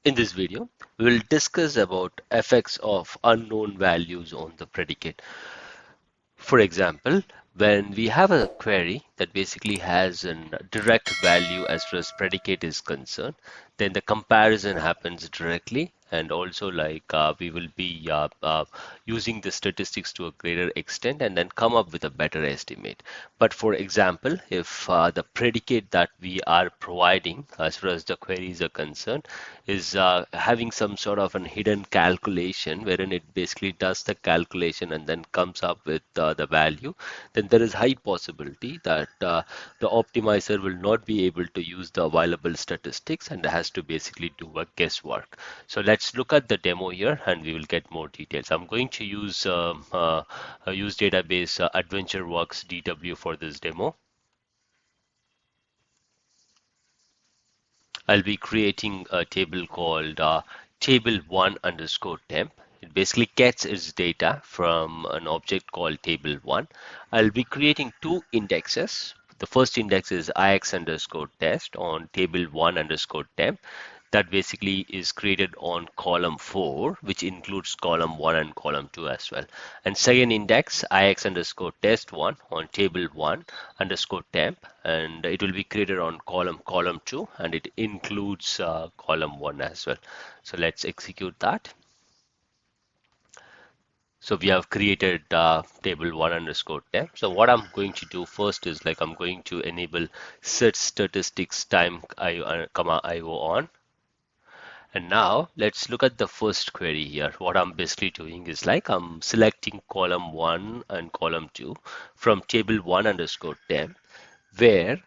In this video, we will discuss about effects of unknown values on the predicate. For example, when we have a query that basically has a direct value as far as predicate is concerned, then the comparison happens directly, and also we will be using the statistics to a greater extent and then come up with a better estimate. But for example, if the predicate that we are providing as far as the queries are concerned is having some sort of an hidden calculation wherein it basically does the calculation and then comes up with the value, then there is high possibility that the optimizer will not be able to use the available statistics and has to basically do a guesswork. So let's look at the demo here and we will get more details. I'm going to use database AdventureWorks DW for this demo. I'll be creating a table called table1 underscore temp. It basically gets its data from an object called table1. I'll be creating two indexes. The first index is ix underscore test on table1 underscore temp. That basically is created on column 4, which includes column 1 and column 2 as well. And second index ix underscore test 1 on table 1 underscore temp, and it will be created on column 2, and it includes column 1 as well. So let's execute that. So we have created table 1 underscore temp. So what I'm going to do first is I'm going to enable set statistics time comma IO on. And now let's look at the first query here. What I'm basically doing is I'm selecting column 1 and column 2 from table 1 underscore temp, where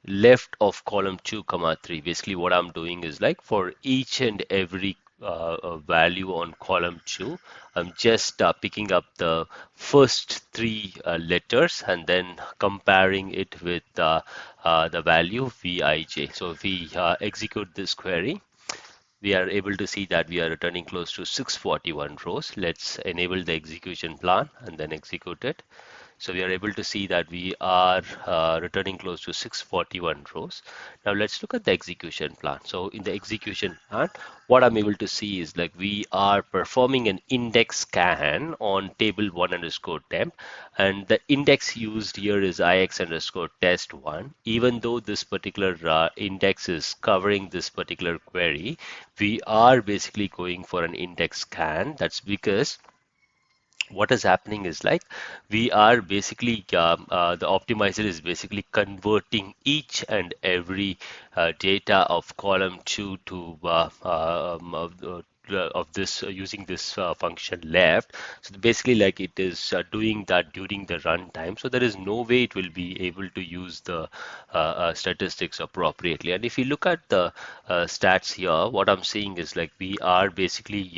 left of column 2 comma 3. Basically what I'm doing is for each and every value on column 2, I'm just picking up the first 3 letters and then comparing it with the value Vij. So if we execute this query, we are able to see that we are returning close to 641 rows. Let's enable the execution plan and then execute it. So we are able to see that we are returning close to 641 rows. Now let's look at the execution plan. So in the execution plan, what I'm able to see is we are performing an index scan on table 1 underscore temp, and the index used here is ix underscore test 1. Even though this particular index is covering this particular query, we are basically going for an index scan. That's because what is happening is we are basically the optimizer is basically converting each and every data of column 2 to of this using this function left. So basically it is doing that during the runtime, so there is no way it will be able to use the statistics appropriately. And if you look at the stats here, what I'm seeing is we are basically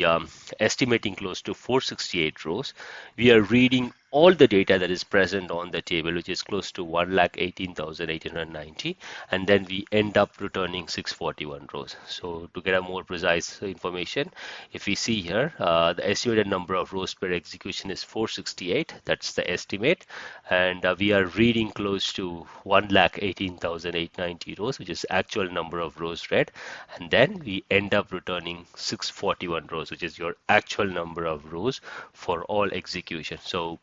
estimating close to 468 rows. We are reading all the data that is present on the table, which is close to 118,890, and then we end up returning 641 rows. So to get a more precise information, if we see here, the estimated number of rows per execution is 468. That's the estimate, and we are reading close to 118,890 rows, which is actual number of rows read, and then we end up returning 641 rows, which is your actual number of rows for all execution. So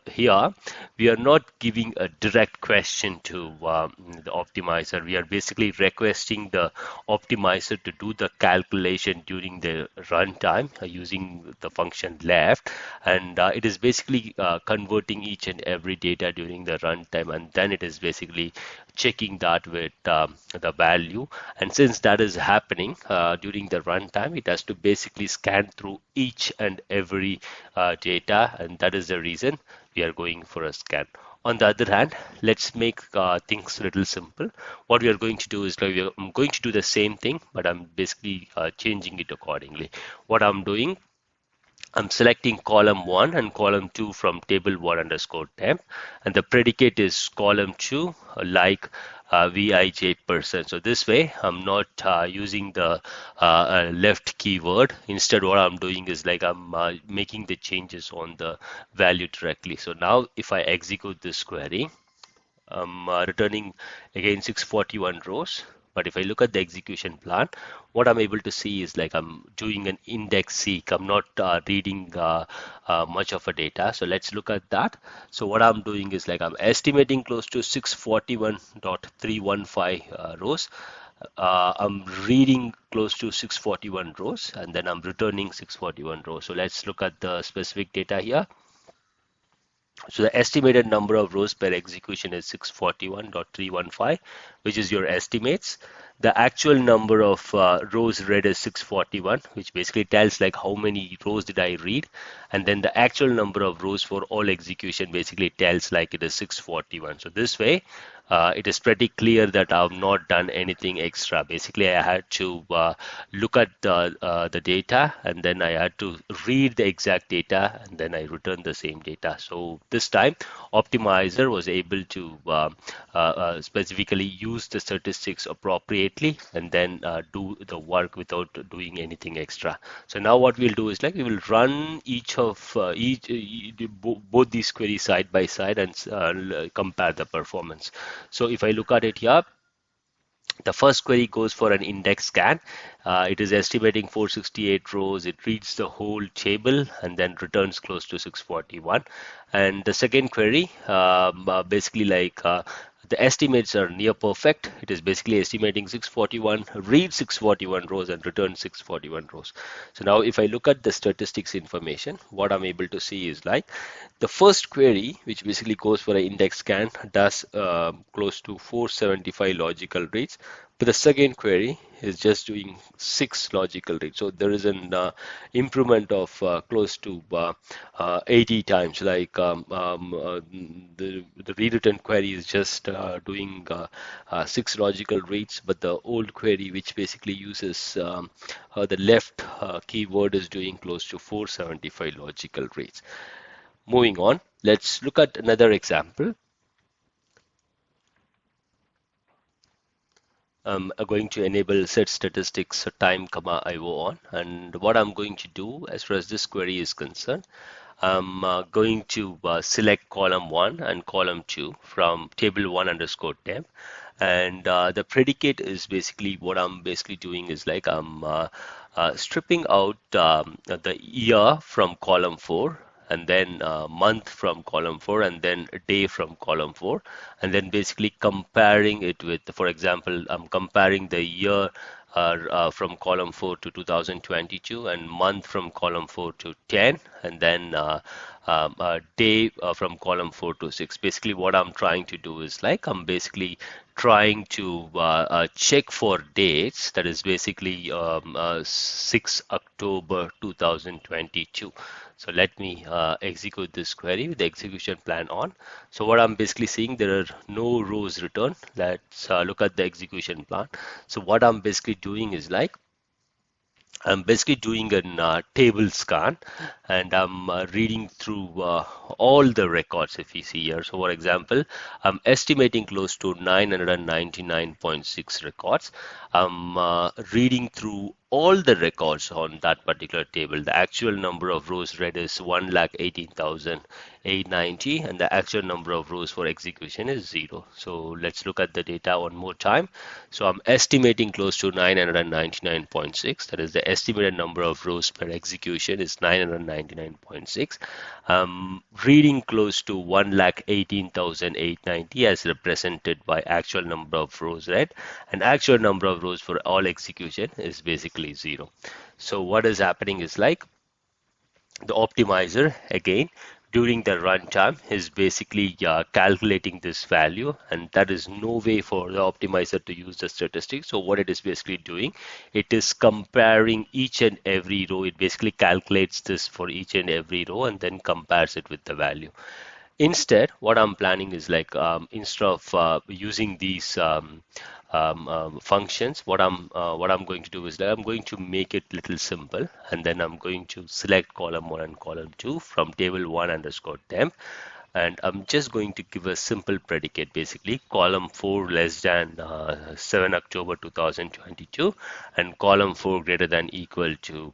here we are not giving a direct question to the optimizer. We are basically requesting the optimizer to do the calculation during the runtime using the function left, and it is basically converting each and every data during the runtime, and then it is basically checking that with the value. And since that is happening during the runtime, it has to basically scan through each and every data, and that is the reason we are going for a scan. On the other hand, let's make things a little simple. What we are going to do is I'm going to do the same thing, but I'm basically changing it accordingly. What I'm doing, I'm selecting column 1 and column 2 from table 1 underscore temp, and the predicate is column 2 Vij%. So this way I'm not using the left keyword. Instead, what I'm doing is I'm making the changes on the value directly. So now if I execute this query, I'm returning again 641 rows. But if I look at the execution plan, what I'm able to see is like I'm doing an index seek. I'm not reading much of a data. So let's look at that. So what I'm doing is like I'm estimating close to 641.315 rows. I'm reading close to 641 rows, and then I'm returning 641 rows. So let's look at the specific data here. So the estimated number of rows per execution is 641.315, which is your estimates. The actual number of rows read is 641, which basically tells like how many rows did I read. And then the actual number of rows for all execution basically tells like it is 641. So this way, it is pretty clear that I've not done anything extra. Basically, I had to look at the data, and then I had to read the exact data, and then I return the same data. So this time, Optimizer was able to specifically use the statistics appropriately, and then do the work without doing anything extra. So now what we'll do is like we will run both these queries side by side and compare the performance. So if I look at it here, the first query goes for an index scan. It is estimating 468 rows. It reads the whole table and then returns close to 641. And the second query, basically like the estimates are near perfect. It is basically estimating 641, reads 641 rows and returns 641 rows. So now if I look at the statistics information, what I'm able to see is like the first query, which basically goes for an index scan, does close to 475 logical reads. But the second query is just doing 6 logical reads. So there is an improvement of close to 80 times. Like the rewritten query is just doing 6 logical reads, but the old query, which basically uses the left keyword, is doing close to 475 logical reads. Moving on, let's look at another example. I'm going to enable set statistics time comma IO on, and what I'm going to do as far as this query is concerned, I'm going to select column 1 and column 2 from table 1 underscore temp, and the predicate is basically what I'm basically doing is like I'm stripping out the year from column 4, and then month from column 4, and then day from column 4, and then basically comparing it with, for example, I'm comparing the year from column 4 to 2022, and month from column 4 to 10, and then day from column 4 to 6. Basically what I'm trying to do is like I'm basically trying to check for dates, that is basically 6 October 2022. So let me execute this query with the execution plan on. So what I'm basically seeing, there are no rows returned. Let's look at the execution plan. So what I'm basically doing is like I'm basically doing a table scan, and I'm reading through all the records if you see here. So for example, I'm estimating close to 999.6 records. I'm reading through all the records on that particular table. The actual number of rows read is 118,890, and the actual number of rows for execution is 0. So let's look at the data one more time. So I'm estimating close to 999.6. That is the estimated number of rows per execution is 999.6. Reading close to 118,890 as represented by actual number of rows read, and actual number of rows for all execution is basically 0. So what is happening is like the optimizer again during the runtime is basically calculating this value, and that is no way for the optimizer to use the statistics. So what it is basically doing, it is comparing each and every row. It basically calculates this for each and every row and then compares it with the value. Instead, what I'm planning is like instead of using these functions, what I'm going to do is that I'm going to make it little simple, and then I'm going to select column 1 and column 2 from table 1 underscore temp, and I'm just going to give a simple predicate, basically column 4 less than 7 October 2022 and column 4 greater than equal to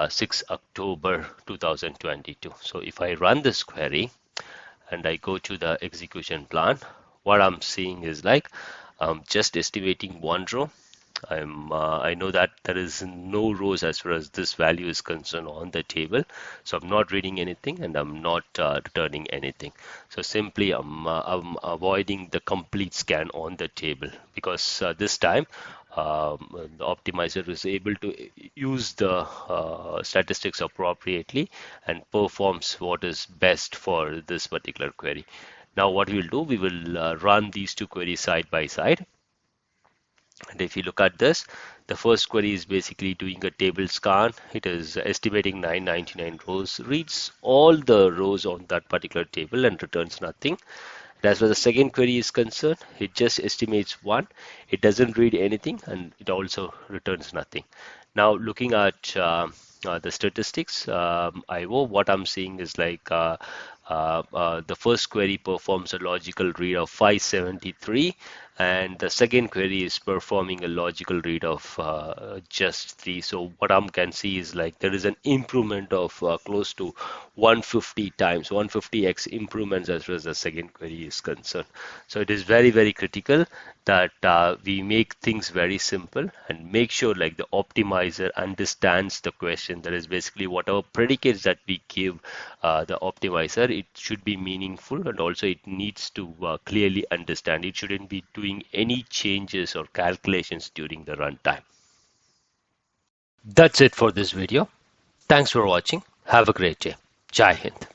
6 October 2022. So if I run this query and I go to the execution plan, what I'm seeing is like just estimating one row. I know that there is no rows as far as this value is concerned on the table, so I'm not reading anything and I'm not returning anything. So simply I'm avoiding the complete scan on the table because this time the optimizer is able to use the statistics appropriately and performs what is best for this particular query. Now what we'll do, we will run these two queries side by side. And if you look at this, the first query is basically doing a table scan. It is estimating 999 rows, reads all the rows on that particular table and returns nothing. And as far as the second query is concerned, it just estimates one. It doesn't read anything and it also returns nothing. Now looking at the statistics, IO, what I'm seeing is like the first query performs a logical read of 573 and the second query is performing a logical read of just 3. So what I can see is like there is an improvement of close to 150 times, 150x improvements as far as the second query is concerned. So it is very, very critical that we make things very simple and make sure like the optimizer understands the question. That is basically whatever predicates that we give the optimizer, it should be meaningful and also it needs to clearly understand. It shouldn't be doing any changes or calculations during the runtime. That's it for this video. Thanks for watching. Have a great day. Jai Hind.